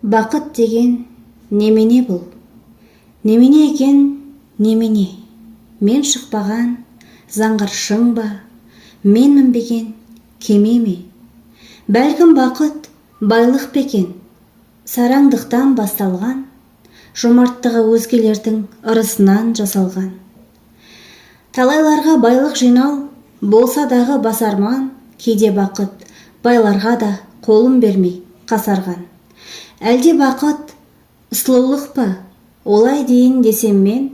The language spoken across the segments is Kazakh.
Бақыт деген немене бұл? Немене екен, немене? Мен шықпаған заңғар шың ба? Мен мінбеген кеме ме? Бәлкім бақыт байлық па екен? Сараңдықтан басталған, жомарттығы өзгелердің ырысынан жасалған. Талайларға байлық жинау болса дағы басарман, кейде бақыт байларға да қолын бермей қасарған. Әлде бақыт сұлулық па? Олай дейін десем мен,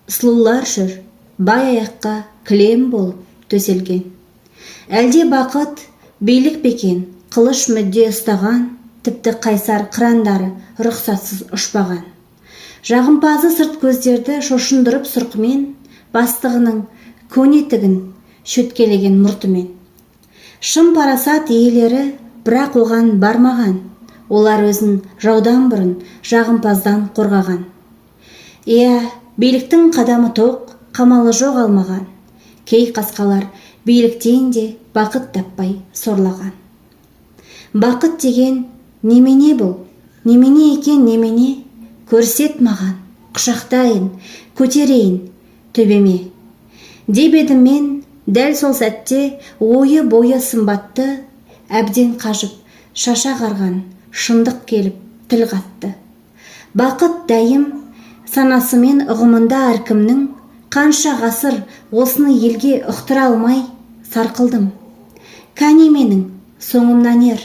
сұлулар жүр бай аяққа кілем болып төселген. Әлде бақыт билік пе екен? Қылыш мүдде ұстаған, тіпті қайсар қырандары рұқсатсыз ұшпаған. Жағымпазы сырт көздерді шошындырып сұрқымен, бастығының көнетігін шөткелеген мұртымен. Шын парасат иелері бірақ оған бармаған, олар өзін жаудан бұрын жағымпаздан қорғаған. Биліктің қадамы тоқ, қамалы жоқ алмаған. Кей қасқалар биліктен де бақыт таппай сорлаған. Бақыт деген немене бұл? Немене екен, немене? Көрсет маған, құшақтайын, көтерейін төбеме. Деп едім мен дәл сол сәтте ойы бойы сымбатты, әбден қажып шаша қарған шындық келіп тіл қатты. Бақыт дәйім санасымен ұғымында әркімнің, қанша ғасыр осыны елге ұқтыра алмай сарқылдым. Кәне менің соңымнан ер.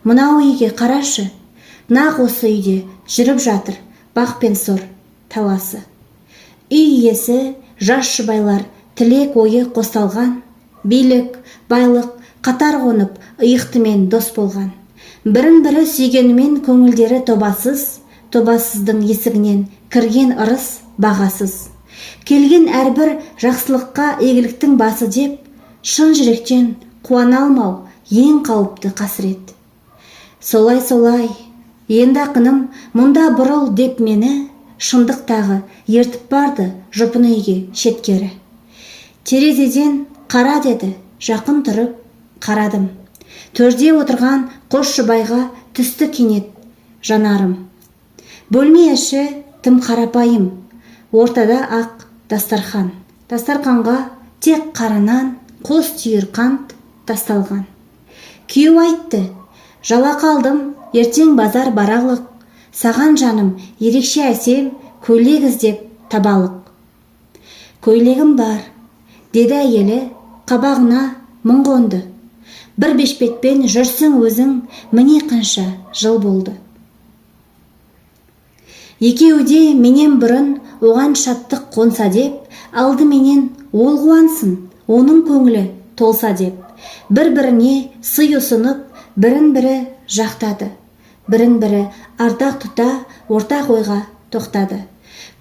Мынау үйге қарашы, нақ осы үйде жүріп жатыр бақ пен сор таласы. Үй иесі жас жұбайлар тілек ойы қосталған, билік, байлық қатар қонып иықтымен дос болған. Бірін-бірі сүйгенімен көңілдері тобасыз, тобасыздың есігінен кірген ырыс бағасыз. Келген әрбір жақсылыққа игіліктің басы деп, шын жүректен қуана алмау ең қауіпті қасірет. Солай, енді ақыным мұнда бұрыл деп мені, шындықтағы ертіп барды жұпын үйге шеткері. Терезеден қара деді, жақын тұрып қарадым. Төрде отырған қос жұбайға түсті кенет жанарым. Бөлме іші тым қарапайым, ортада ақ дастархан. Дастарханға тек қаранан қос түйір қант тасталған. Күйеу айтты, жала қалдым, ертең базар баралық, саған жаным ерекше әсем көйлек іздеп табалық. Көйлегім бар, деді әйелі, қабағына мұң қонды. Бір бешпетпен жүрсің өзің, міне қанша жыл болды. Екеуде менен бұрын оған шаттық қонса деп, алды менен ол қуансын, оның көңілі толса деп. Бір-біріне сый ұсынып, бірін-бірі жақтады. Бірін-бірі ардақ тұта, ортақ ойға тоқтады.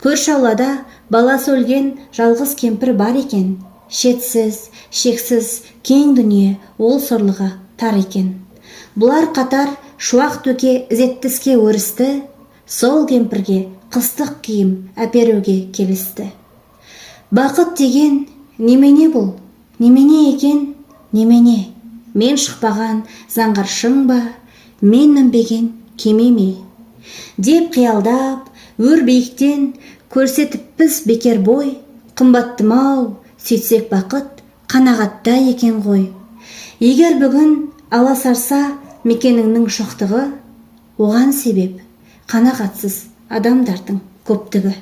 Көрші аулада баласы өлген жалғыз кемпір бар екен. Шетсіз, шексіз, кең дүние ол сорлыға тар екен. Бұлар қатар шуақ төке ізеттіске өрісті, сол кемпірге қыстық киім әперуге келісті. Бақыт деген немене бұл? Немене екен, немене? Мен шықпаған заңғар шың ба? Мен мінбеген кеме ме? Деп қиялдап, өр биіктен көрсетіппіз бекер бой, қымбаттым-ау, сөйтсек бақыт қанағатта екен ғой. Егер бүгін аласарса мекеніңнің шоқтығы, оған себеп қанағатсыз адамдардың көптігі.